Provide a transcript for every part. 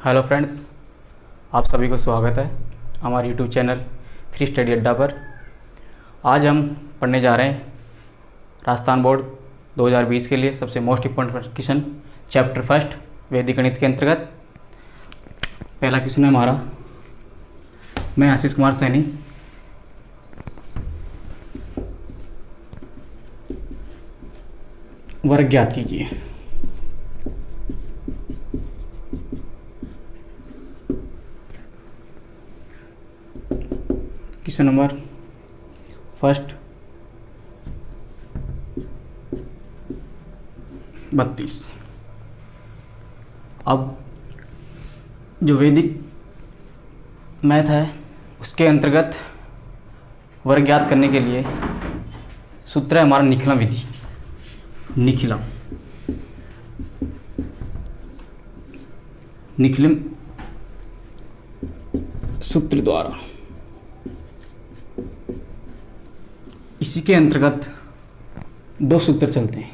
Hello friends, आप सभी को स्वागत है हमारे यूट्यूब चैनल फ्री स्टडी अड्डा पर। आज हम पढ़ने जा रहे हैं राजस्थान बोर्ड 2020 के लिए सबसे most important question chapter first वैदिक गणित के अंतर्गत। पहला क्वेश्चन है हमारा। मैं आशीष कुमार सैनी वर्ग ज्ञात कीजिए। Question number first 32। अब जो वैदिक मैथ है उसके अंतर्गत वर्ग ज्ञात करने के लिए सूत्र है हमारा निखिलम विधि। निखिलम सूत्र द्वारा इसी के अंतर्गत दो सूत्र चलते हैं।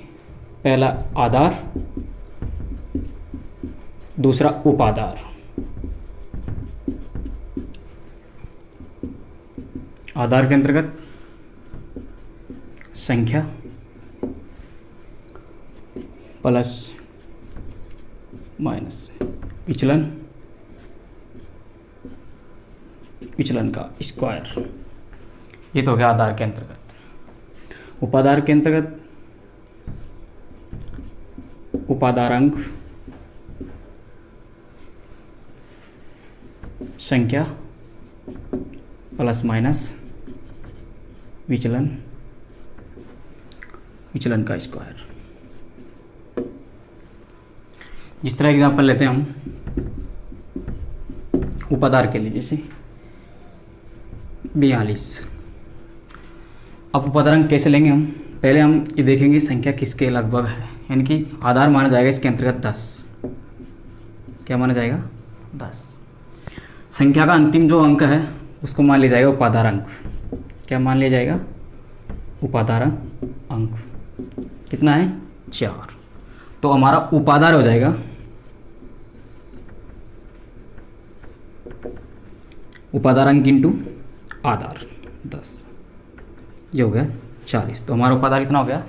पहला आधार, दूसरा उपाधार। आधार के अंतर्गत संख्या प्लस माइनस विचलन का स्क्वायर। ये तो हो गया आधार के अंतर्गत। उपाधार के अंतर्गत उपाधारांक संख्या प्लस माइनस विचलन का स्क्वायर। जिस तरह एग्जांपल लेते हैं हम उपाधार के लिए, जैसे 42। अब उपाधारांक कैसे लेंगे हम? पहले हम ये देखेंगे संख्या किसके लगभग है, यानी कि आधार माना जाएगा इसके अंतर्गत 10। क्या माना जाएगा? 10। संख्या का अंतिम जो अंक है उसको मान लिया जाएगा उपाधारांक। क्या मान लिया जाएगा? उपाधारांक अंक। कितना है? 4। तो हमारा उपाधार हो जाएगा उपाधारांक इंटू आधार 10। ये हो गया 40। तो हमारा उपाधार कितना हो गया?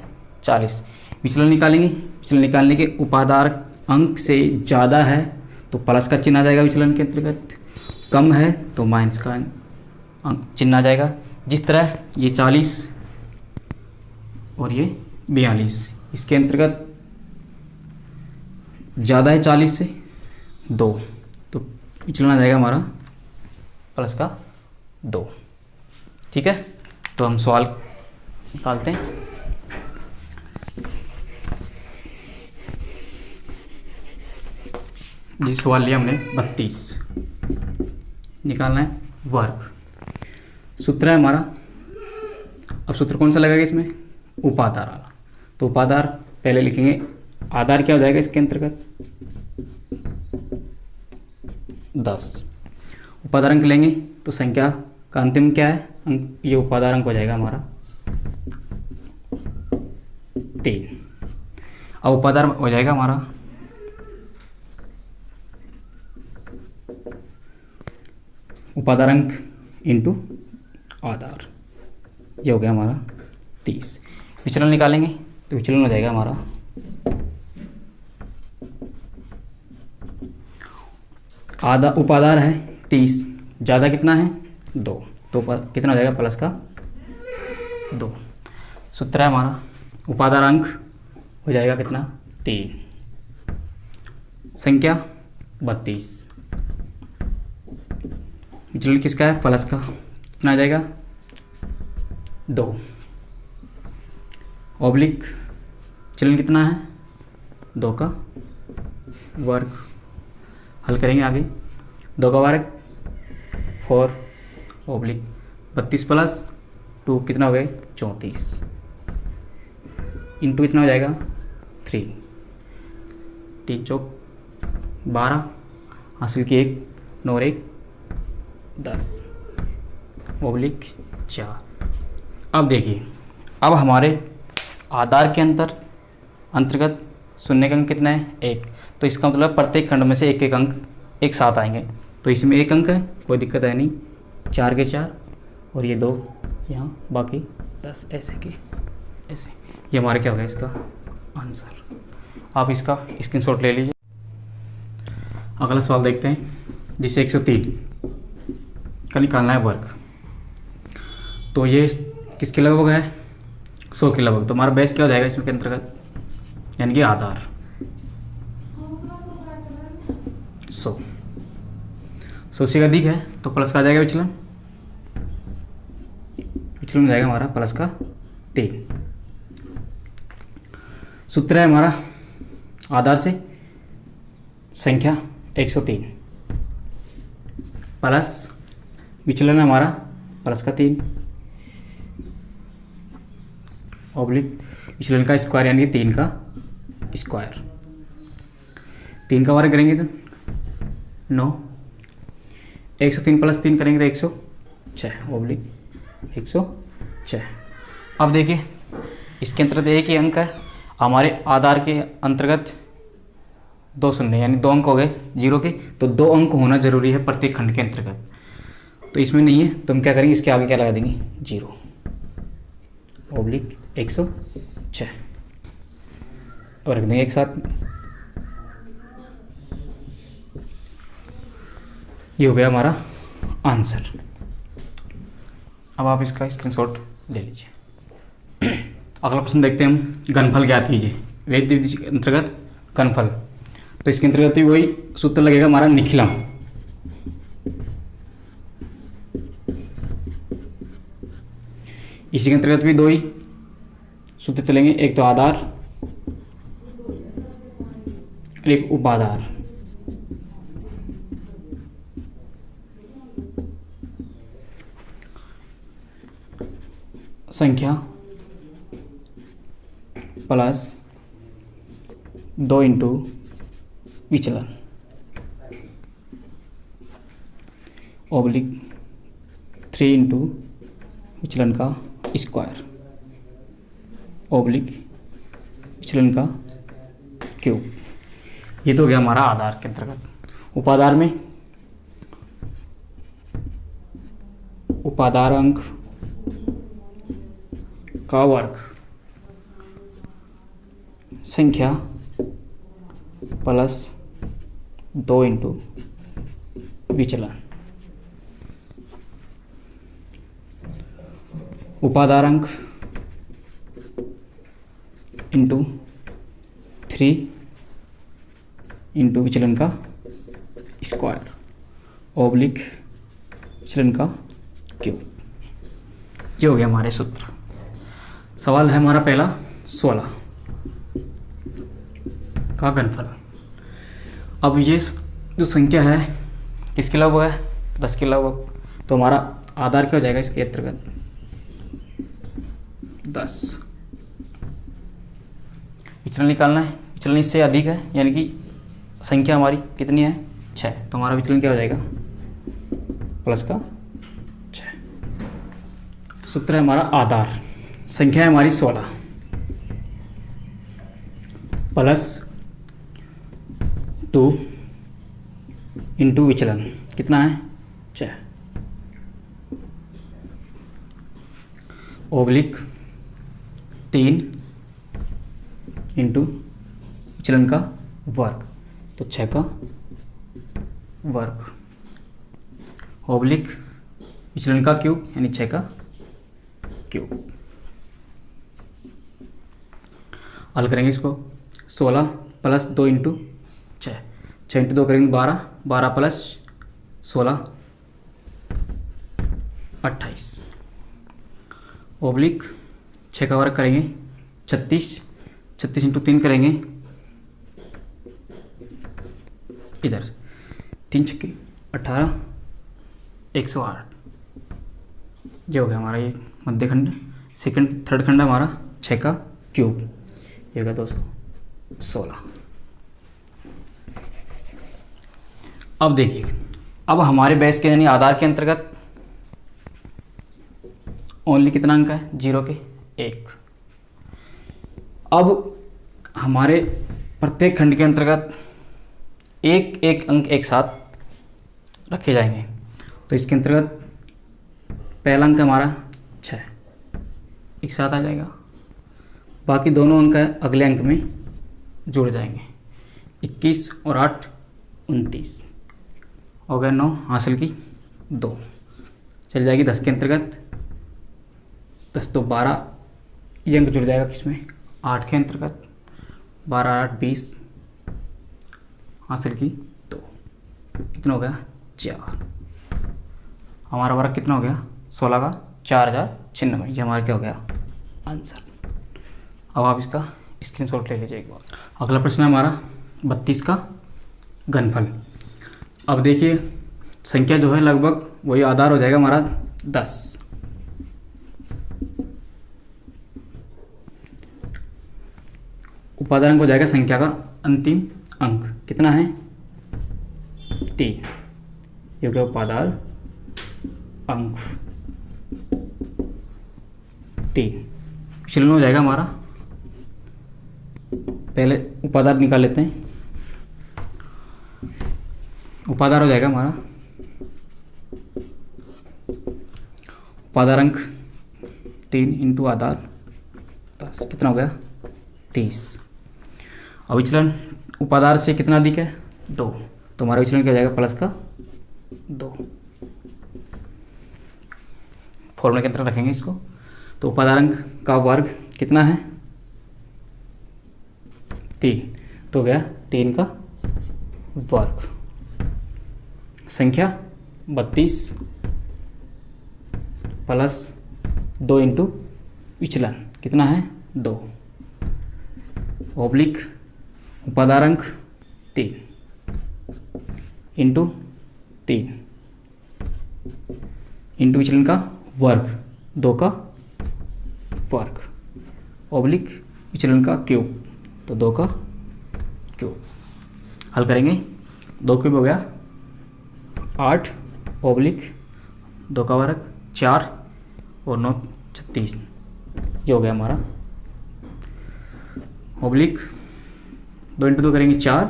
40। विचलन निकालेंगे। विचलन निकालने के उपाधार अंक से ज़्यादा है तो प्लस का चिन्ह आ जाएगा विचलन के अंतर्गत, कम है तो माइनस का चिन्ह आ जाएगा। जिस तरह ये 40 और ये 42, इसके अंतर्गत ज़्यादा है 40 से 2, तो विचलन आ जाएगा हमारा प्लस का 2। ठीक है, तो हम सवाल निकालते हैं। जिस सवाल लिया हमने 32, निकालना है वर्ग। सूत्र है हमारा। अब सूत्र कौन सा लगेगा इसमें? उपाधार वाला। तो उपाधार पहले लिखेंगे। आधार क्या हो जाएगा इसके अंतर्गत? 10। उपाधारांक लेंगे तो संख्या का अंतिम क्या है अंक? ये उपाधारांक हो जाएगा हमारा 3। अब उपाधार हो जाएगा हमारा उपाधारांक इंटू आधार। ये हो गया हमारा 30। विचलन निकालेंगे तो विचलन हो जाएगा हमारा आधा उपाधार है 30, ज़्यादा कितना है? 2, तो कितना हो जाएगा? प्लस का 2। सूत्र है हमारा उपाधारांक हो जाएगा कितना? 3। संख्या 32। विचलन किसका है? प्लस का। कितना आ जाएगा? 2 ऑब्लिक विचलन कितना है? 2 का वर्ग। हल करेंगे आगे। 2 का वर्ग 4 ऑब्लिक 32 प्लस 2 कितना हो गए? 34 इंटू कितना हो जाएगा? 3। 3 चौक 12, हासिल की 1, 9 और 1 10 ऑब्लिक 4। अब देखिए, अब हमारे आधार के अंतर्गत शून्य का अंक कितना है? 1। तो इसका मतलब प्रत्येक खंड में से एक एक अंक एक साथ आएंगे, तो इसमें एक अंक है, कोई दिक्कत है नहीं, 4 के 4 और ये 2 यहाँ, बाकी 10 ऐसे की ऐसे। ये हमारा क्या हो गया इसका आंसर। आप इसका स्क्रीनशॉट ले लीजिए। अगला सवाल देखते हैं, जिसे 103 का निकालना है वर्ग। तो ये किसके लगभग है, 100 के लगभग। तो हमारा बेस क्या हो जाएगा इसमें के अंतर्गत, यानी कि आधार 100 से अधिक है तो प्लस का आ जाएगा विचलन, विचलन हो जाएगा हमारा प्लस का 3। सूत्र है हमारा आधार से संख्या 103 प्लस विचलन है हमारा प्लस का 3 ऑब्लिक विचलन का स्क्वायर यानी 3 का स्क्वायर। 3 का वर्ग करेंगे तो 9, 103 प्लस 3 करेंगे तो 106 ऑब्लिक 106। अब देखिए इसके अंतर्गत एक ही अंक है, हमारे आधार के अंतर्गत 2 शून्य यानी 2 अंक हो गए 0 के, तो 2 अंक होना जरूरी है प्रत्येक खंड के अंतर्गत। तो इसमें नहीं है तो हम क्या करेंगे, इसके आगे क्या लगा देंगे 0 ऑब्लिक 106 और रख देंगे एक साथ। ये हो गया हमारा आंसर। अब आप इसका स्क्रीनशॉट ले लीजिए। अगला प्रश्न देखते हैं हम, घनफल ज्ञात कीजिए। वेद विधि के अंतर्गत घनफल, तो इसके अंतर्गत भी वही सूत्र लगेगा हमारा निखिलम। इसी के अंतर्गत भी 2 ही सूत्र चलेंगे, एक तो आधार और एक उपाधार। संख्या प्लस 2 इंटू विचलन ऑब्लिक 3 इंटू विचलन का स्क्वायर ऑब्लिक विचलन का क्यूब। ये तो हो गया हमारा आधार के अंतर्गत। उपाधार में उपाधार अंक का वर्ग संख्या प्लस 2 इंटू विचलन उपाधार अंक इंटू 3 इंटू विचलन का स्क्वायर ऑब्लिक विचलन का क्यूब। ये हो गया हमारे सूत्र। सवाल है हमारा पहला 16 का घनफल। अब ये जो संख्या है किसके लगभग है, 10 के लगभग, तो हमारा आधार क्या हो जाएगा इसके अंतर्गत 10। विचलन निकालना है, विचलन इससे अधिक है यानी कि संख्या हमारी कितनी है 6, तो हमारा विचलन क्या हो जाएगा प्लस का 6। सूत्र है हमारा आधार, संख्या है हमारी 16 प्लस 2 इंटू विचलन कितना है 6 ऑब्लिक 3 इंटू विचलन का वर्ग, तो 6 का वर्ग ऑब्लिक विचलन का क्यूब यानी 6 का क्यूब। हल करेंगे इसको, 16 प्लस 2 इंटू 6, 6 इंटू 2 करेंगे 12, 12 प्लस 16 28 ओब्लिक 6 का वर्ग करेंगे 36, 36 इंटू 3 करेंगे इधर 3 छक्के 18 108। ये हो गया हमारा ये मध्य खंड, सेकंड थर्ड खंड हमारा 6 का क्यूब, ये होगा 216। अब देखिए, अब हमारे बेस के यानी आधार के अंतर्गत ओनली कितना अंक है 0 के 1। अब हमारे प्रत्येक खंड के अंतर्गत एक एक अंक एक साथ रखे जाएंगे। तो इसके अंतर्गत पहला अंक हमारा 6 एक साथ आ जाएगा, बाकी दोनों अंक अगले अंक में जुड़ जाएंगे। 21 और 8 29 हो गया 9, हासिल की 2 चल जाएगी 10 के अंतर्गत 10 2 12, ये अंक जुड़ जाएगा किसमें 8 के अंतर्गत 12 8 20, हासिल की 2, कितना हो गया 4। हमारा वर्ग कितना हो गया 16 का 4096, ये हमारा क्या हो गया आंसर। अब आप इसका स्क्रीनशॉट ले लीजिए एक बार। अगला प्रश्न है हमारा 32 का घनफल। अब देखिए संख्या जो है लगभग वही आधार हो जाएगा हमारा 10। उपादान हो जाएगा संख्या का अंतिम अंक कितना है 3, ये क्या उपादान अंक 3। विचलन हो जाएगा हमारा, पहले उपादान निकाल लेते हैं। उपादान हो जाएगा हमारा उपादान अंक 3 इंटू आधार 10, कितना हो गया 30। अब विचलन उपादान से कितना अधिक है 2, तो हमारा विचलन क्या हो जाएगा प्लस का 2। फॉर्मूले के अंदर रखेंगे इसको। तो उपादान अंक का वर्ग कितना है 3, तो गया 3 का वर्ग। संख्या 32 प्लस 2 इंटू विचलन कितना है 2, ओब्लिक उपादान अंक 3 इंटू 3 इंटू विचलन का वर्ग 2 का वर्ग, ओब्लिक विचलन का क्यूब, तो 2 का क्यूब। हल करेंगे 2 क्यूब हो गया 8 ओब्लिक 2 का वर्ग 4 और 9 36, ये हो गया हमारा ओब्लिक 2 इंटू 2 करेंगे 4,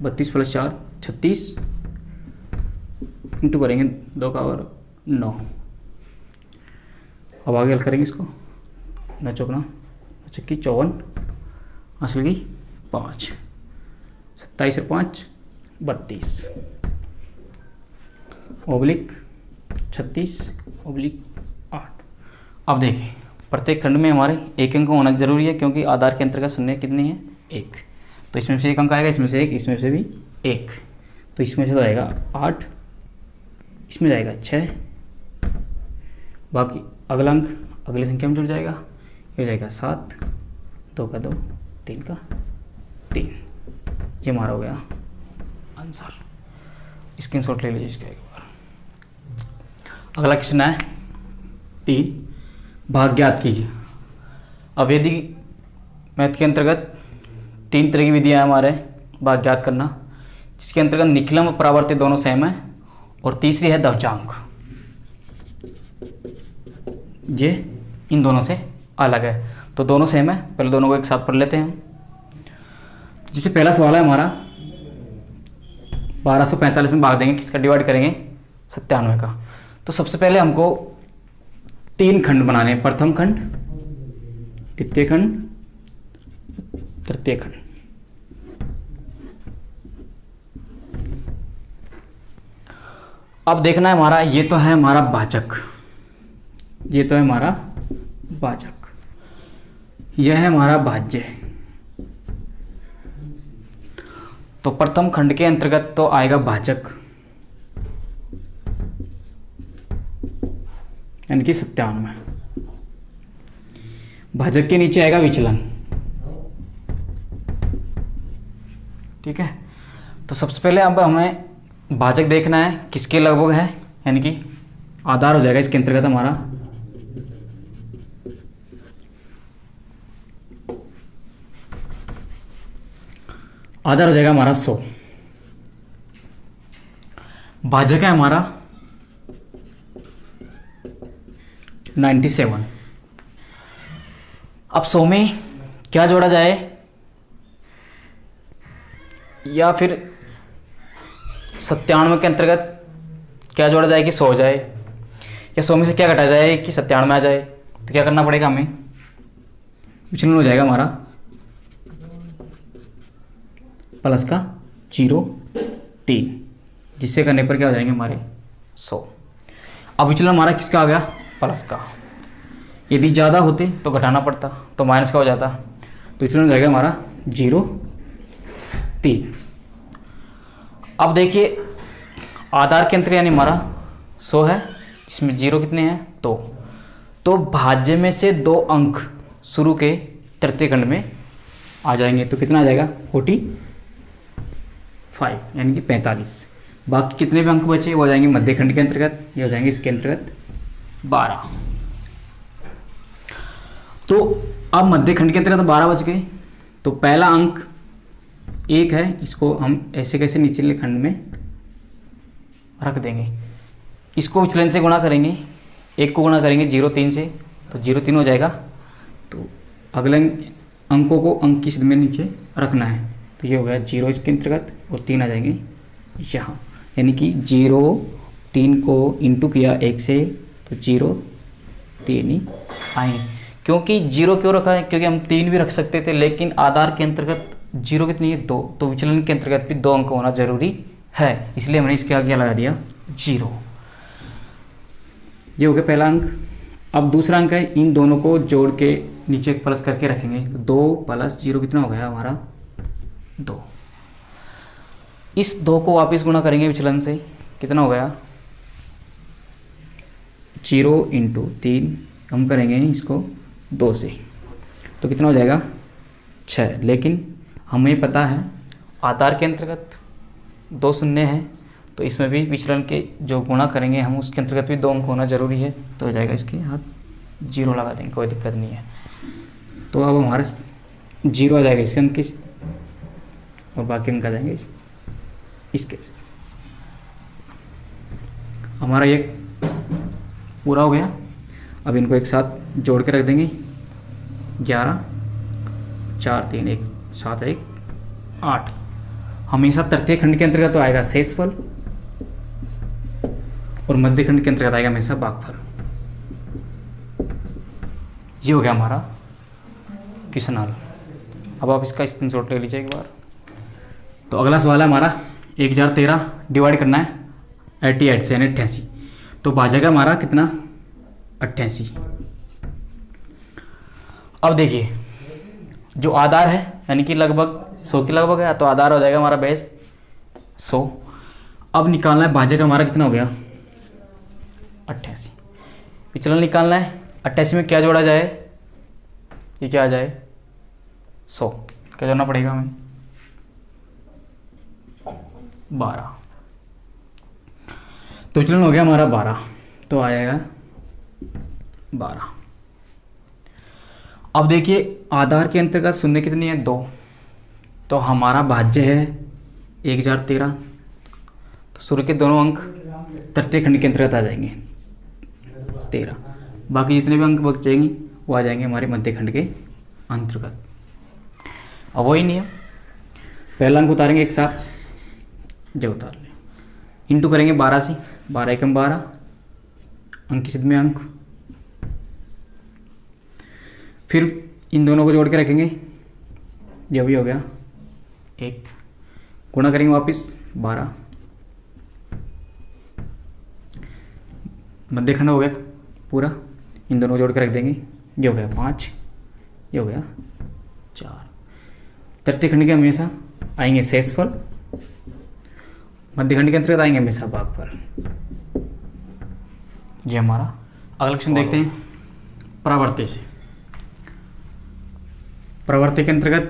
32 प्लस 4 36 इंटू करेंगे 2 का वर्ग 9। अब आगे हल करेंगे इसको, 9 चौकना 54 हासिल की 5, 27 और 5 32 ओब्लिक 36 ओब्लिक 8। अब देखिए प्रत्येक खंड में हमारे एक अंक होना जरूरी है, क्योंकि आधार के अंतर्गत शून्य कितनी है 1, तो इसमें से एक अंक आएगा, इसमें से एक, इसमें से भी 1, तो इसमें से तो आएगा 8, इसमें जाएगा 6, बाकी अगला अंक अगली संख्या में जुड़ जाएगा, ये जाएगा 7, 2 का 2, 3 का 3, ये हमारा हो गया आंसर। स्क्रीनशॉट ले लीजिए इसका एक बार। अगला क्वेश्चन है 3, भाग ज्ञात कीजिए। अब यदि मैथ के अंतर्गत 3 तरह की विधियां हैं हमारे भाग ज्ञात करना, जिसके अंतर्गत निखिलम और परावर्तित दोनों सेम है, और तीसरी है दशजांक, ये इन दोनों से अलग है। तो दोनों सेम है, पहले दोनों को एक साथ पढ़ लेते हैं हम। जिससे पहला सवाल है हमारा 1245 में भाग देंगे, किसका डिवाइड करेंगे 97 का। तो सबसे पहले हमको 3 खंड बनाने हैं, प्रथम खंड, द्वितीय खंड, तृतीय खंड। अब देखना है हमारा, ये तो है हमारा भाजक, ये तो है हमारा भाजक, यह है हमारा भाज्य। तो प्रथम खंड के अंतर्गत तो आएगा भाजक, यानी कि 97। भाजक के नीचे आएगा विचलन, ठीक है। तो सबसे पहले अब हमें भाजक देखना है किसके लगभग है, यानी कि आधार हो जाएगा इसके अंतर्गत हमारा आधार हो जाएगा हमारा 100। भाजक है हमारा 97। अब 100 में क्या जोड़ा जाए, या फिर 97 के अंतर्गत क्या जोड़ा जाए कि 100 हो जाए, या 100 में से क्या घटा जाए कि 97 आ जाए। तो क्या करना पड़ेगा हमें, विचलन हो जाएगा हमारा प्लस का 0 3, जिससे करने पर क्या हो जाएंगे हमारे 100। अब विचलन हमारा किसका आ गया, प्लस का। यदि ज़्यादा होते तो घटाना पड़ता, तो माइनस का हो जाता। तो विचलन हो जाएगा हमारा 0 3। अब देखिए आधार के अंतर यानी हमारा 100 है, इसमें 0 कितने हैं 2। तो भाज्य में से 2 अंक शुरू के तृतीय खंड में आ जाएंगे। तो कितना आ जाएगा 45 यानी कि 45। बाकी कितने भी अंक बचे वो आ जाएंगे मध्य खंड के अंतर्गत, ये हो जाएंगे इसके अंतर्गत 12। तो अब मध्य खंड के अंतर्गत 12 बच गए। तो पहला अंक 1 है, इसको हम ऐसे कैसे निचले खंड में रख देंगे। इसको विचलन से गुणा करेंगे, 1 को गुणा करेंगे 0 3 से, तो 0 3 हो जाएगा। तो अगले अंकों को अंक की सिद्ध में नीचे रखना है। तो ये हो गया 0 इसके अंतर्गत और 3 आ जाएंगे यहाँ, यानी कि 0 3 को इंटू किया 1 से, तो 0 3 ही आएंगे। क्योंकि 0 क्यों रखा है, क्योंकि हम 3 भी रख सकते थे, लेकिन आधार के अंतर्गत 0 कितनी है 2, तो विचलन के अंतर्गत भी 2 अंक होना जरूरी है, इसलिए हमने इसके आगे लगा दिया 0। ये हो गया पहला अंक। अब दूसरा अंक है, इन दोनों को जोड़ के नीचे प्लस करके रखेंगे। 2 + 0 कितना हो गया हमारा 2। इस 2 को वापस गुणा करेंगे विचलन से, कितना हो गया 0 × 3, हम करेंगे इसको 2 से, तो कितना हो जाएगा 6। लेकिन हमें पता है आधार के अंतर्गत 2 शून्य है, तो इसमें भी विचलन के जो गुणा करेंगे हम उसके अंतर्गत भी 2 अंक होना जरूरी है। तो हो जाएगा इसके हाथ 0 लगा देंगे, कोई दिक्कत नहीं है। तो अब हमारा 0 आ जाएगा इसके अंक के, और बाकी अंक आ जाएंगे इसके। हमारा ये पूरा हो गया। अब इनको एक साथ जोड़ के रख देंगे। 11 4 3 1 7 1 8। हमेशा तृतीय खंड के अंतर्गत तो आएगा शेषफल, और मध्य खंड के अंतर्गत आएगा हमेशा भागफल। ये हो गया हमारा क्वेश्चन हल। अब आप इसका स्क्रीनशॉट ले लीजिए एक बार। तो अगला सवाल है हमारा 1013 डिवाइड करना है 88 से, यानी 88। तो भाजक हमारा कितना 88। अब देखिए जो आधार है यानी कि लगभग 100 के लगभग है, तो आधार हो जाएगा हमारा बेस 100। अब निकालना है भाजक हमारा कितना हो गया 88। विचलन निकालना है, 88 में क्या जोड़ा जाए, ये क्या आ जाए 100, क्या जोड़ना पड़ेगा हमें 12। तो विचलन हो गया हमारा 12, तो आ जाएगा 12। अब देखिए आधार के अंतर्गत शून्य कितनी है 2, तो हमारा भाज्य है 1013। तो शुरू के दोनों अंक तृतीय खंड के अंतर्गत आ जाएंगे 13। बाकी जितने भी अंक बचेंगे वो आ जाएंगे हमारे मध्य खंड के अंतर्गत। अब वही नियम, पहला अंक उतारेंगे एक साथ, जो उतार लें, इंटू करेंगे 12 से, 12 एकम 12, अंक की सिद्ध में अंक। फिर इन दोनों को जोड़ के रखेंगे, ये भी हो गया 1, गुणा करेंगे वापस 12, मध्य खंड हो गया पूरा, इन दोनों को जोड़ के रख देंगे, ये हो गया 5, ये हो गया 4। तृतीय खंड के हमेशा आएंगे शेषफल, मध्य खंड के अंतर्गत आएंगे हमेशा भागफल। ये हमारा अगला क्वेश्चन देखते हैं प्रवृत्ति से। प्रवृत्ति के अंतर्गत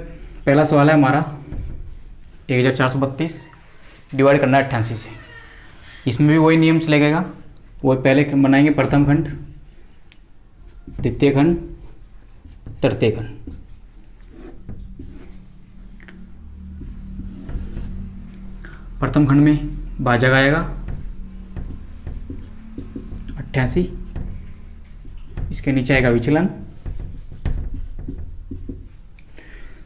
पहला सवाल है हमारा 1432 डिवाइड करना है 88 से। इसमें भी वही नियम से लगेगा, वो पहले बनाएंगे प्रथम खंड, द्वितीय खंड, तृतीय खंड। प्रथम खंड में भाजक आएगा 88, इसके नीचे आएगा विचलन।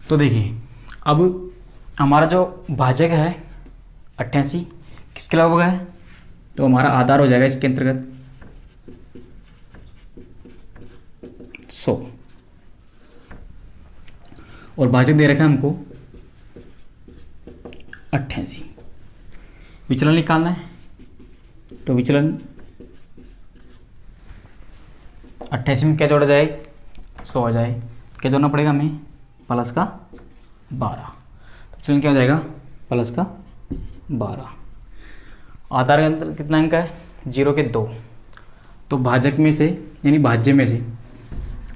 तो देखिए अब हमारा जो भाजक है 88 किसके लगभग है तो हमारा आधार हो जाएगा इसके अंतर्गत 100 और भाजक दे रखा है हमको 88। विचलन निकालना है तो विचलन 88 में क्या जोड़ा जाए 100 आ जाए, क्या जोड़ना पड़ेगा हमें प्लस का 12, तो विचलन क्या हो जाएगा प्लस का 12। आधार के अंदर कितना अंक है 0 के 2, तो भाजक में से यानी भाज्य में से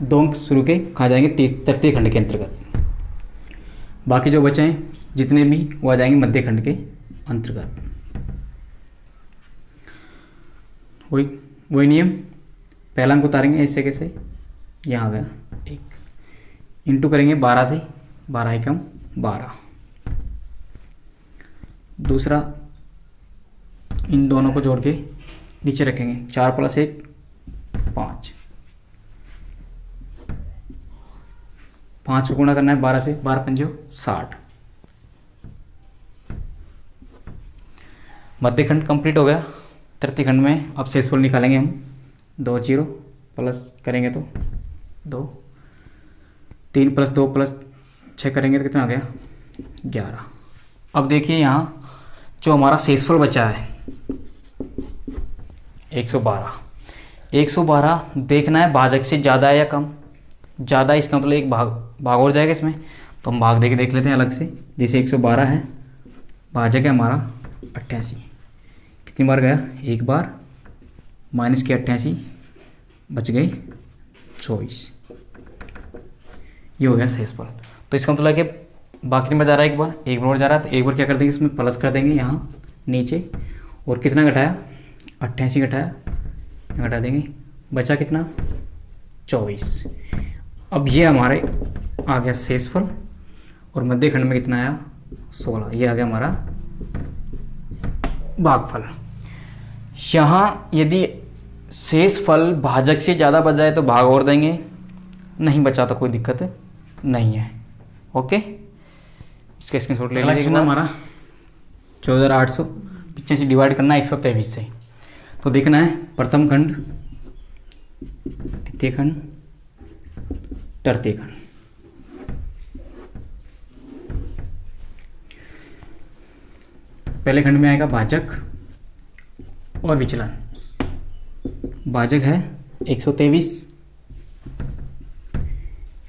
2 अंक शुरू के खा जाएंगे तृतीय खंड के अंतर्गत, बाकी जो बचे हैं जितने भी वो आ जाएंगे मध्य खंड के अंतर्गत। वही नियम, पहला अंक उतारेंगे ऐसे कैसे, यहाँ आ गया 1, इंटू करेंगे 12 से, 12 एकम 12। दूसरा इन दोनों को जोड़ के नीचे रखेंगे, 4 + 1 5, 5 को गुणा करना है 12 से, 12 पंजो 60। मध्य खंड कंप्लीट हो गया। तृतीय खंड में अब शेषफल निकालेंगे हम, 2 0 प्लस करेंगे तो 2, 3 + 2 + 6 करेंगे तो कितना आ गया 11। अब देखिए यहाँ जो हमारा शेषफल बचा है 112, 112 देखना है भाजक से ज़्यादा है या कम, ज़्यादा इसका मतलब एक भाग और जाएगा इसमें, तो हम भाग देख लेते हैं अलग से। जैसे 112 है, भाजक है हमारा 88, कितनी बार गया 1 बार, माइनस के 88 बच गई 24, ये हो गया शेषफल। तो इसका मतलब कि बाकी में जा रहा है एक बार जा रहा है, तो एक बार क्या कर देंगे इसमें प्लस कर देंगे यहाँ नीचे, और कितना घटाया 88 घटाया, घटा देंगे, बचा कितना 24। अब ये हमारे आ गया शेषफल, और मध्य खंड में कितना आया 16, ये आ गया हमारा भागफल। यहाँ यदि शेषफल भाजक से ज़्यादा बच जाए तो भाग और देंगे, नहीं बचा तो कोई दिक्कत नहीं है। ओके, इसका स्क्रीनशॉट ले लीजिए। हमारा 14,885 डिवाइड करना है 123 से, तो देखना है प्रथम खंड, द्वितीय खंड, तृतीय खंड। पहले खंड में आएगा भाजक और विचलन। भाजक है 123,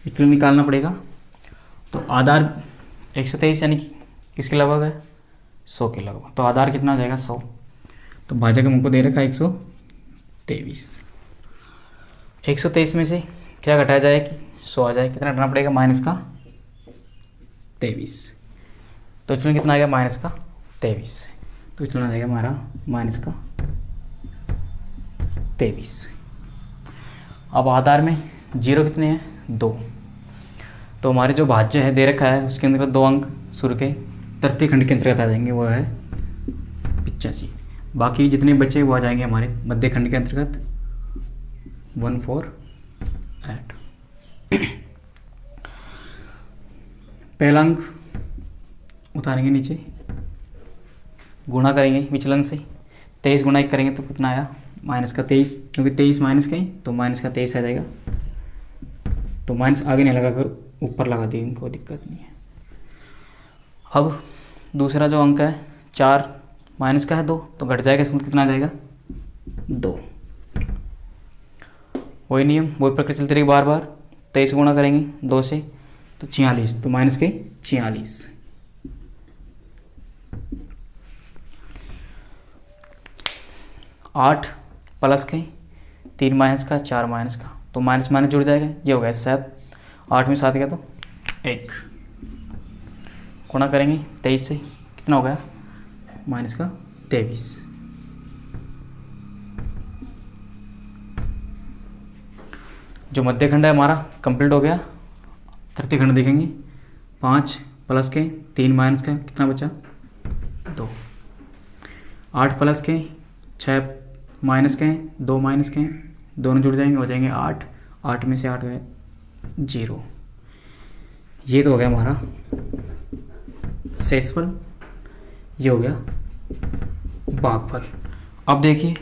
विचलन निकालना पड़ेगा, तो आधार 123 यानी कि किसके लगभग है 100 के लगभग, तो आधार कितना आ जाएगा 100, तो भाजक हमको दे रखा है 123। 123 में से क्या घटाया जाए कि 100 आ जाए, कितना घटाना पड़ेगा माइनस का 23, तो विचलन कितना आ गया माइनस का 23, तो विचलन आ जाएगा हमारा माइनस का 23। अब आधार में 0 कितने हैं 2, तो हमारे जो भाज्य है दे रखा है उसके अंदर 2 अंक शुरू के तृतीय खंड के अंतर्गत आ जाएंगे, वो है 85। बाकी जितने बचे वो आ जाएंगे हमारे मध्य खंड के अंतर्गत 148। पहला अंक उतारेंगे नीचे, गुणा करेंगे विचलन से, 23 गुणा 1 करेंगे तो कितना आया माइनस का 23, क्योंकि 23 माइनस का ही तो माइनस का 23 आ जाएगा, तो माइनस आगे नहीं लगा कर ऊपर लगा देंगे, कोई दिक्कत नहीं है। अब दूसरा जो अंक है 4 माइनस का है 2, तो घट जाएगा, इसमें कितना आ जाएगा 2। वही नियम वही प्रक्रिया चलती रहेगी बार बार। 23 गुणा करेंगे 2 से तो 46, तो माइनस के 46। आठ प्लस के 3 माइनस का 4 माइनस का, तो माइनस माइनस जुड़ जाएगा, ये हो गया 7, 8 में 7 गया तो 1, गुणा करेंगे 23 से, कितना हो गया माइनस का 23। जो मध्य खंड है हमारा कंप्लीट हो गया। तृतीय खंड देखेंगे, 5 प्लस के 3 माइनस का, कितना बचा 2, 8 प्लस के 6 माइनस के 2 माइनस के, दोनों जुड़ जाएंगे हो जाएंगे 8, 8 में से 8 गए 0। ये तो हो गया हमारा शेषफल, ये हो गया भागफल। अब देखिए,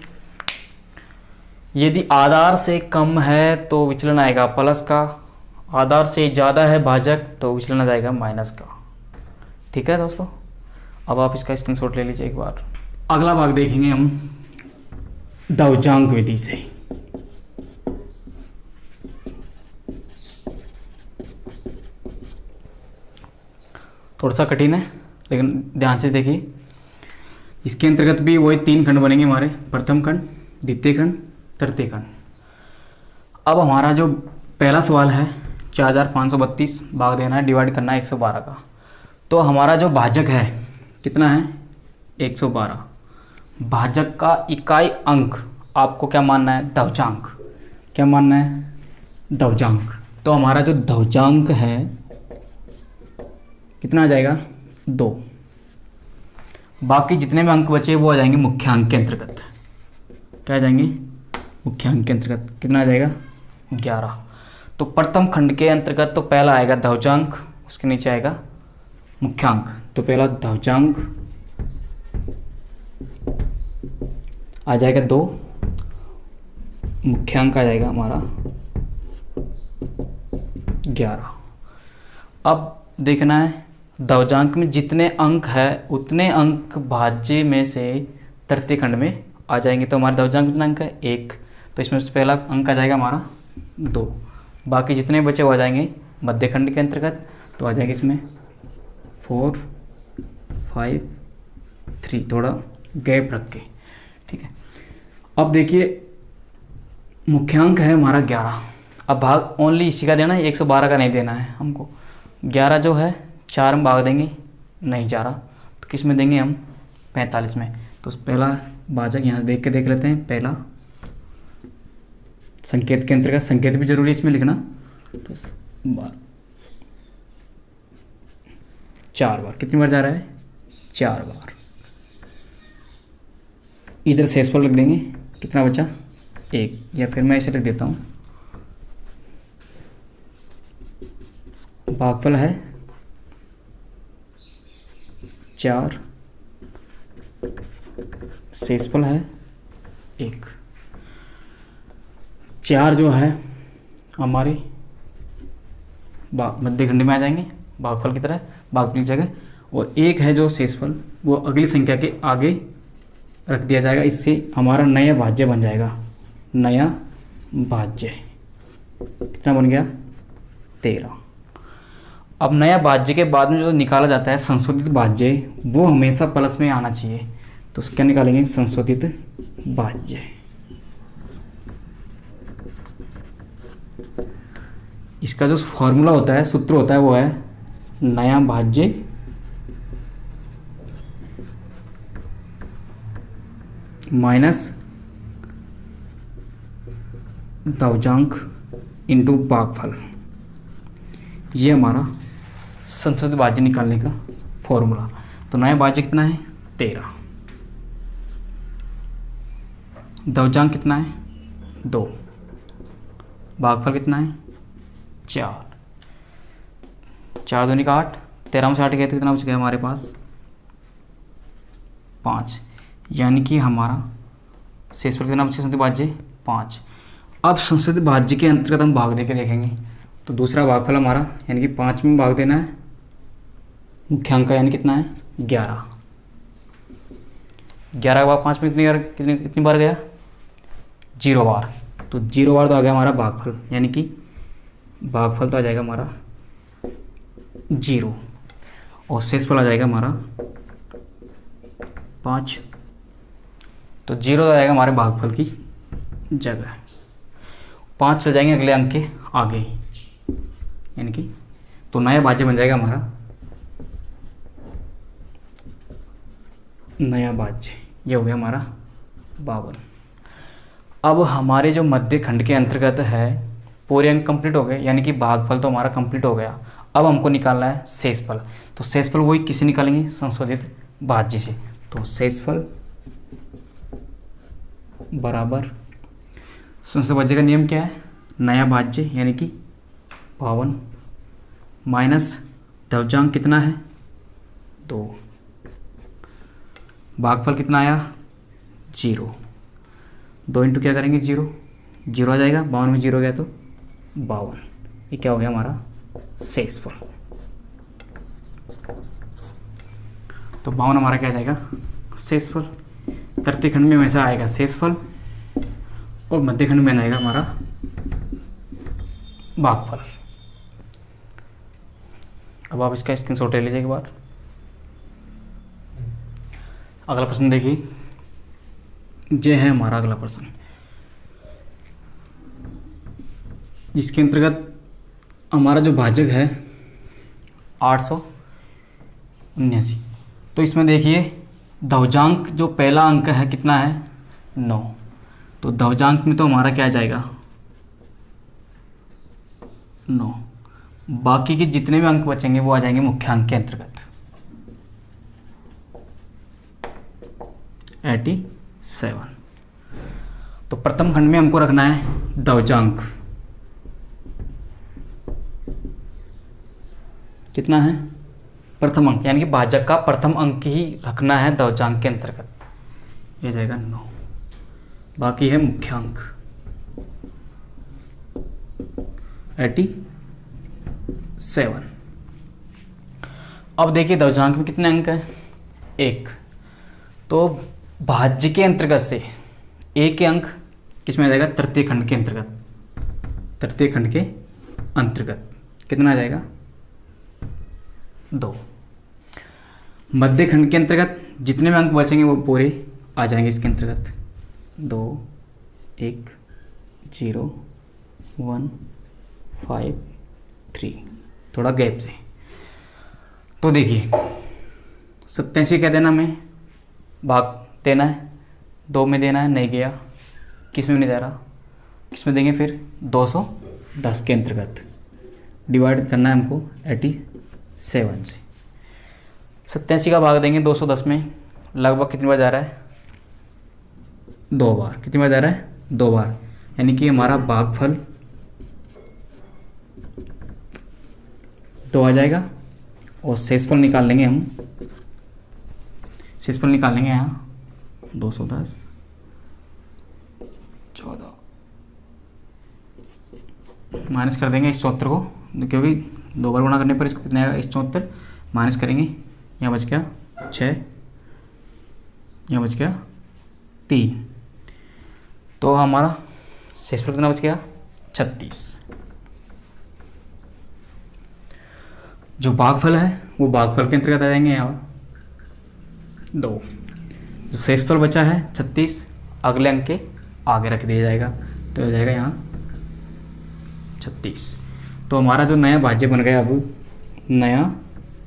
यदि आधार से कम है तो विचलन आएगा प्लस का, आधार से ज़्यादा है भाजक तो विचलन आ जाएगा माइनस का। ठीक है दोस्तों, अब आप इसका स्क्रीनशॉट ले लीजिए एक बार। अगला भाग देखेंगे हम द्विजांक विधि से। थोड़ा सा कठिन है लेकिन ध्यान से देखिए। इसके अंतर्गत भी वही 3 खंड बनेंगे हमारे, प्रथम खंड, द्वितीय खंड, तृतीय खंड। अब हमारा जो पहला सवाल है 4532 भाग देना है, डिवाइड करना है 112 का। तो हमारा जो भाजक है कितना है 112। भाजक का इकाई अंक आपको क्या मानना है, द्विजांक। क्या मानना है, द्विजांक। तो हमारा जो द्विजांक है कितना आ जाएगा 2। बाकी जितने भी अंक बचे वो आ जाएंगे मुख्यांक के अंतर्गत। क्या आ जाएंगे, मुख्यांक के अंतर्गत। कितना आ जाएगा 11। तो प्रथम खंड के अंतर्गत तो पहला आएगा द्विजांक, उसके नीचे आएगा मुख्यांक। तो पहला द्विजांक आ जाएगा 2, मुख्यांक आ जाएगा हमारा 11। अब देखना है द्विजांक में जितने अंक है उतने अंक भाज्य में से तृतीय खंड में आ जाएंगे। तो हमारा द्विजांक कितना अंक है 1, तो इसमें से पहला अंक आ जाएगा हमारा 2। बाकी जितने बचे वो आ जाएंगे मध्य खंड के अंतर्गत। तो आ जाएंगे इसमें 4, 5, 3, थोड़ा गैप रख के। ठीक है, अब देखिए मुख्यांक है हमारा 11। अब भाग ओनली इसी का देना है, 112 का नहीं देना है हमको। 11 जो है 4 में भाग देंगे, नहीं जा रहा तो किस में देंगे हम 45 में। तो पहला भाजक यहाँ से देख के देख लेते हैं। पहला संकेत के अंतर्गत, संकेत भी जरूरी है इसमें लिखना। तो 4 बार, कितनी बार जा रहा है 4 बार। इधर शेषफल लिख देंगे, कितना बचा 1, या फिर मैं ऐसे लिख देता हूँ, भागफल है 4, शेषफल है 1। 4 जो है हमारे मध्य खंड में आ जाएंगे भागफल की तरह, भागफल की जगह। और 1 है जो शेषफल वो अगली संख्या के आगे रख दिया जाएगा। इससे हमारा नया भाज्य बन जाएगा, नया भाज्य। कितना बन गया 13। अब नया भाज्य के बाद में जो निकाला जाता है संशोधित भाज्य, वो हमेशा प्लस में आना चाहिए। तो क्या निकालेंगे, संशोधित भाज्य। इसका जो फॉर्मूला होता है, सूत्र होता है, वो है नया भाज्य माइनस द्विजांक इंटू भागफल। ये हमारा संशोधित भाज्य निकालने का फॉर्मूला। तो नया भाज्य कितना है 13, द्विजांक कितना है 2, भागफल कितना है 4। 4 दूनी का 8, 13 में से 8 गए तो कितना बच गया हमारे पास 5। यानी कि हमारा शेषफल कितना बचा संशोधित भाज्य 5। अब संशोधित भाज्य के अंतर्गत हम भाग दे के देखेंगे। तो दूसरा भागफल हमारा यानी कि 5 में भाग देना है मुख्यांक का, यानी कितना है 11। 11 का भाग 5 में कितनी बार गया 0 बार। तो 0 बार तो आ गया हमारा भागफल, यानी कि भागफल तो आ जाएगा हमारा 0 और शेषफल आ जाएगा हमारा 5। तो 0 आ जाएगा हमारे भागफल की जगह, 5 चल जाएंगे अगले अंक के आगे, यानी कि तो नया भाज्य बन जाएगा हमारा नया भाज्य। ये हो गया हमारा 52। अब हमारे जो मध्य खंड के अंतर्गत है पूरे अंक कंप्लीट हो गए, यानी कि भागफल तो हमारा कंप्लीट हो गया। अब हमको निकालना है शेषफल। तो शेषफल वही किसे निकालेंगे, संशोधित भाज्य से। तो शेषफल बराबर संशोधित भाज्य का नियम क्या है, नया भाज्य यानी कि 52 माइनस द्विजांक कितना है 2, भागफल कितना आया जीरो, 2 इंटू क्या करेंगे जीरो, जीरो आ जाएगा, 52 में जीरो गया तो 52। ये क्या हो गया हमारा शेषफल। तो 52 हमारा क्या आ जाएगा शेषफल। तृतीय खंड में हमेशा आएगा शेषफल और मध्य खंड में आएगा हमारा भागफल। अब आप इसका स्क्रीनशॉट ले लीजिए एक बार। अगला प्रश्न देखिए, ये है हमारा अगला प्रश्न, जिसके अंतर्गत हमारा जो भाजक है 879। तो इसमें देखिए दवजांक जो पहला अंक है कितना है 9। तो दवजांक में तो हमारा क्या आ जाएगा 9। बाकी के जितने भी अंक बचेंगे वो आ जाएंगे मुख्यांक के अंतर्गत 87। तो प्रथम खंड में हमको रखना है दवजांक कितना है प्रथम अंक, यानी कि भाजक का प्रथम अंक ही रखना है दवजांक के अंतर्गत, ये जाएगा 9। बाकी है मुख्यांक 87। अब देखिए दवजांक में कितने अंक है 1। तो भाज्य के अंतर्गत से एक के अंक किसमें आ जाएगा तृतीय खंड के अंतर्गत, तृतीय खंड के अंतर्गत कितना आ जाएगा 2। मध्य खंड के अंतर्गत जितने भी अंक बचेंगे वो पूरे आ जाएंगे इसके अंतर्गत 2 1 0 1 5 3, थोड़ा गैप से। तो देखिए 87 क्या देना हमें भाग देना है, 2 में देना है, नहीं गया, किस में नहीं जा रहा, किस में देंगे फिर 210 के अंतर्गत डिवाइड करना है हमको 87 से। 87 का भाग देंगे 210 में, लगभग कितनी बार जा रहा है 2 बार, कितनी बार जा रहा है 2 बार, यानी कि हमारा भागफल 2 आ जाएगा। और शेषफल निकाल लेंगे हम, शेषफल निकालेंगे यहाँ 210 14 माइनस कर देंगे इस 74 को, क्योंकि 2 बार गुणा करने पर इसको कितना आएगा इस 74 माइनस करेंगे, यहाँ बच गया 6, यहाँ बच गया 3। तो हमारा शेषफल कितना बच गया 36। जो भागफल है वो भागफल के अंतर्गत आ जाएंगे यहाँ 2। जो शेषफल बचा है 36 अगले अंक के आगे रख दिया जाएगा, तो हो जाएगा यहाँ 36। तो हमारा जो नया भाज्य बन गया, अब नया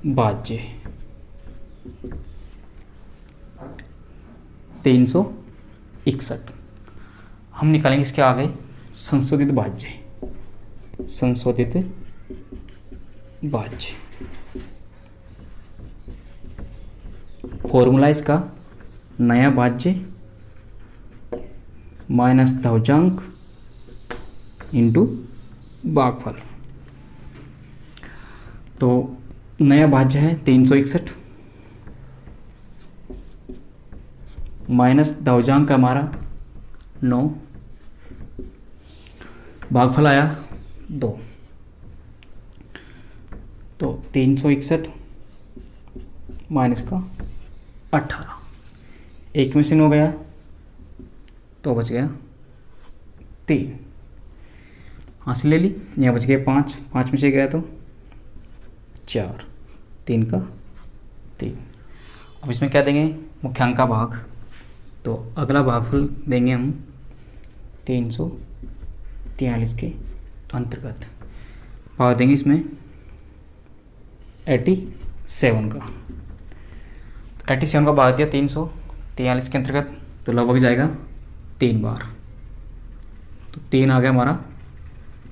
भाज्य 361। हम निकालेंगे इसके आगे संशोधित भाज्य, संशोधित भाज्य फॉर्मूला इसका नया भाज्य माइनस दवजांक इंटू भागफल। तो नया भाज्य है 361 माइनस दवजांक का हमारा 9, भागफल आया 2। तो 361 माइनस का 18, एक में से 9 गया तो बच गया 3, हासिल ले ली, यहाँ बच गया 5, 5 में से गया तो 4, 3 का 3। अब इसमें क्या देंगे मुख्यांक का भाग, तो अगला भागफल देंगे हम 343 के अंतर्गत, भाग देंगे इसमें 87 का। 87 का भाग दिया 343 के अंतर्गत, तो लगभग जाएगा 3 बार, तो 3 आ गया हमारा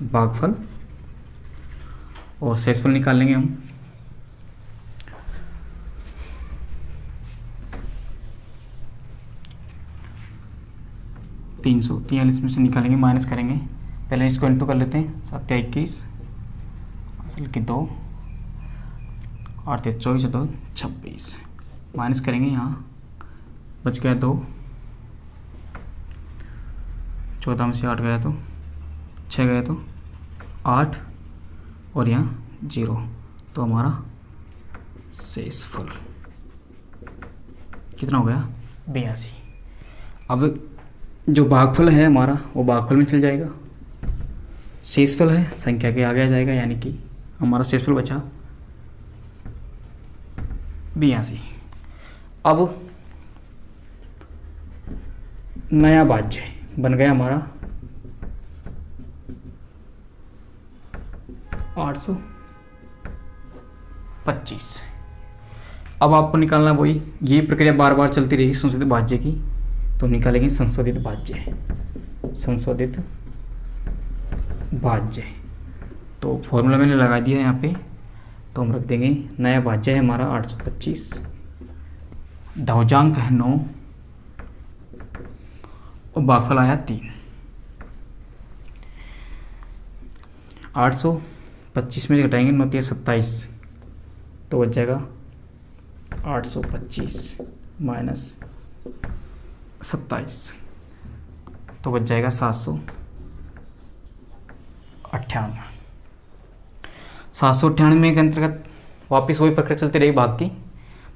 भागफल। और शेषफल निकाल लेंगे हम, तीन 343 में से निकालेंगे, माइनस करेंगे, पहले इसको इंटू कर लेते हैं, 7 21 असल की 2 8 24 2 26, माइनस करेंगे, यहाँ बच गया 2, 14 में से 8 गया तो 6 गया तो 8 और यहाँ 0, तो हमारा शेषफल कितना हो गया 82। अब जो भागफल है हमारा वो भागफल में चल जाएगा, शेषफल है संख्या के आगे आ जाएगा, यानी कि हमारा शेषफल बचा 82। अब नया भाज्य बन गया हमारा 825। अब आपको निकालना वही, ये प्रक्रिया बार बार चलती रहेगी संशोधित भाज्य की, तो निकालेंगे संशोधित भाज्य, संशोधित भाज्य। तो फॉर्मूला मैंने लगा दिया यहाँ पे, तो हम रख देंगे नया भाज्य है हमारा 825, धावजांक है 9 और भागफल आया 3। 825 में घटाएंगे 9 3 27, तो बच जाएगा 825 माइनस 27, तो बच जाएगा 798। 798 के अंतर्गत वापस वही प्रक्रिया चलती रहेगी भाग की,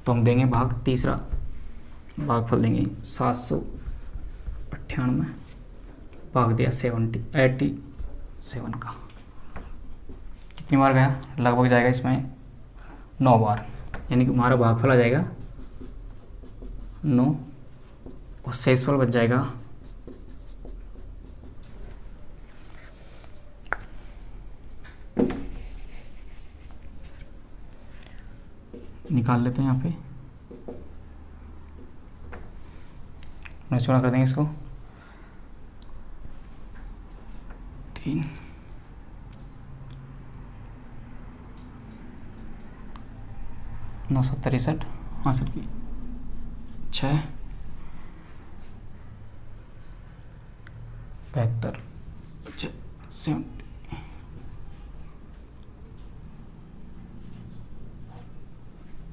तो हम देंगे भाग तीसरा, भागफल देंगे 798 भाग दिया 87 का। कितनी बार गया, लगभग जाएगा इसमें 9 बार, यानी कि हमारा भागफल आ जाएगा 9 और शेषफल बच जाएगा निकाल लेते हैं यहाँ पे, चौड़ा कर देंगे इसको 3 9 7 63 62 की 6 72 70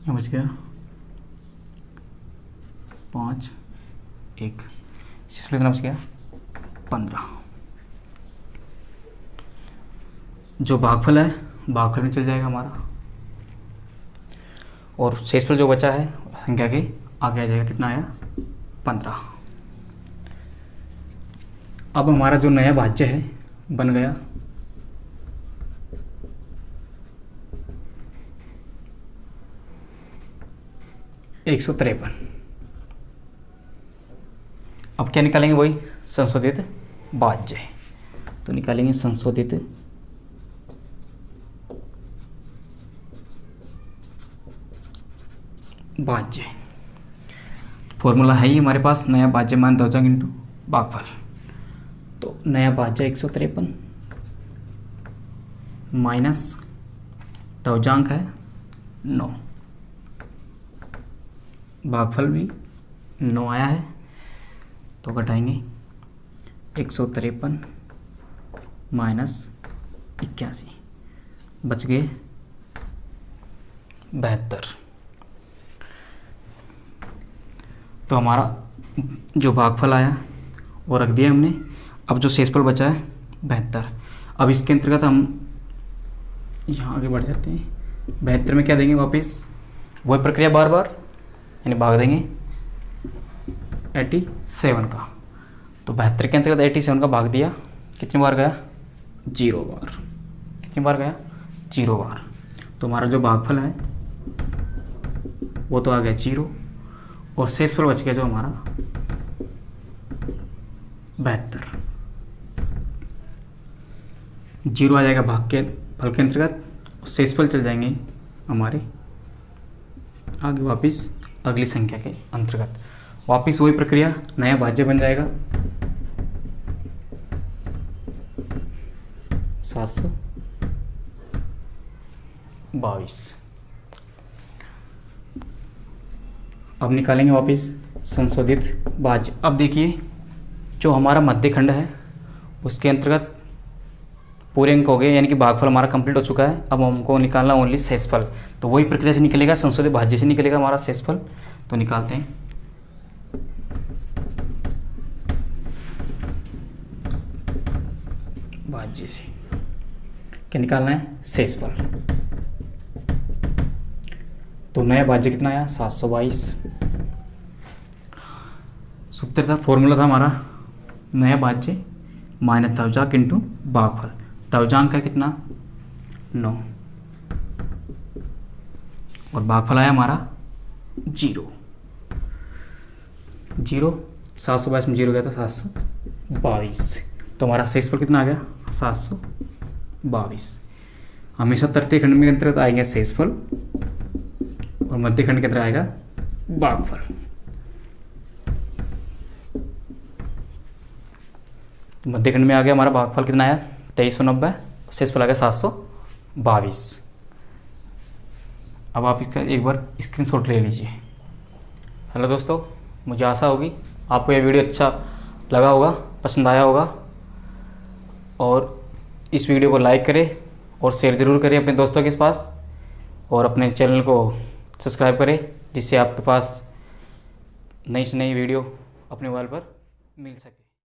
यहाँ बच गया 5 1, इसमें कितना बच गया 15। जो भागफल है भागफल में चल जाएगा हमारा, और शेषफल जो बचा है संख्या के आगे आ जाएगा, कितना आया 15। अब हमारा जो नया भाज्य है बन गया 153। अब क्या निकालेंगे, वही संशोधित भाज्य, तो निकालेंगे संशोधित भाज्य। फॉर्मूला है ही हमारे पास, नया भाज्य मान धावजांक इंटू भागफल, तो नया भाज्य 153 माइनस धावजांक है 9, भागफल भी 9 आया है, तो घटाएंगे 153 माइनस 81, बच गए 72। तो हमारा जो भागफल आया वो रख दिया हमने। अब जो शेषफल बचा है 72, अब इसके अंतर्गत हम यहाँ आगे बढ़ जाते हैं। 72 में क्या देंगे, वापस वही प्रक्रिया बार बार, यानी भाग देंगे 87 का। तो 72 के अंतर्गत 87 का भाग दिया, कितनी बार गया 0 बार, कितनी बार गया 0 बार। तो हमारा जो भागफल है वो तो आ गया 0, और शेषफल बच गया जो हमारा 72। 0 आ जाएगा भाग के फल के अंतर्गत, शेषफल चल जाएंगे हमारे आगे वापस अगली संख्या के अंतर्गत। वापस वही प्रक्रिया, नया भाज्य बन जाएगा 722। अब निकालेंगे वापस संशोधित भाज्य। अब देखिए जो हमारा मध्यखंड है उसके अंतर्गत पूरे अंक हो गए, यानी कि भागफल हमारा कंप्लीट हो चुका है। अब हमको निकालना ओनली शेषफल, तो वही प्रक्रिया से निकलेगा, संशोधित भाज्य से निकलेगा हमारा शेषफल। तो निकालते हैं। भाज्य से क्या निकालना है, शेषफल। तो नया भाज्य कितना आया, 722। सूत्र था, फॉर्मूला था हमारा, नया भाज्य माइनस तवजाक इंटू भागफल। तवजांक का कितना 9 और भागफल आया हमारा 0। 722 में 0 गया तो 722। तो हमारा शेषफल कितना आ गया, 722। हमेशा तृतीय खंड में अंतर्गत आएंगे शेषफल और मध्य खंड के अंदर आएगा भागफल। मध्य खंड में आ गया हमारा भागफल कितना आया 2390, शेषफल आ गया 722। अब आप इसका एक बार स्क्रीनशॉट ले लीजिए। हेलो दोस्तों, मुझे आशा होगी आपको यह वीडियो अच्छा लगा होगा, पसंद आया होगा, और इस वीडियो को लाइक करें और शेयर ज़रूर करें अपने दोस्तों के पास, और अपने चैनल को सब्सक्राइब करें जिससे आपके पास नई से नई वीडियो अपने मोबाइल पर मिल सके।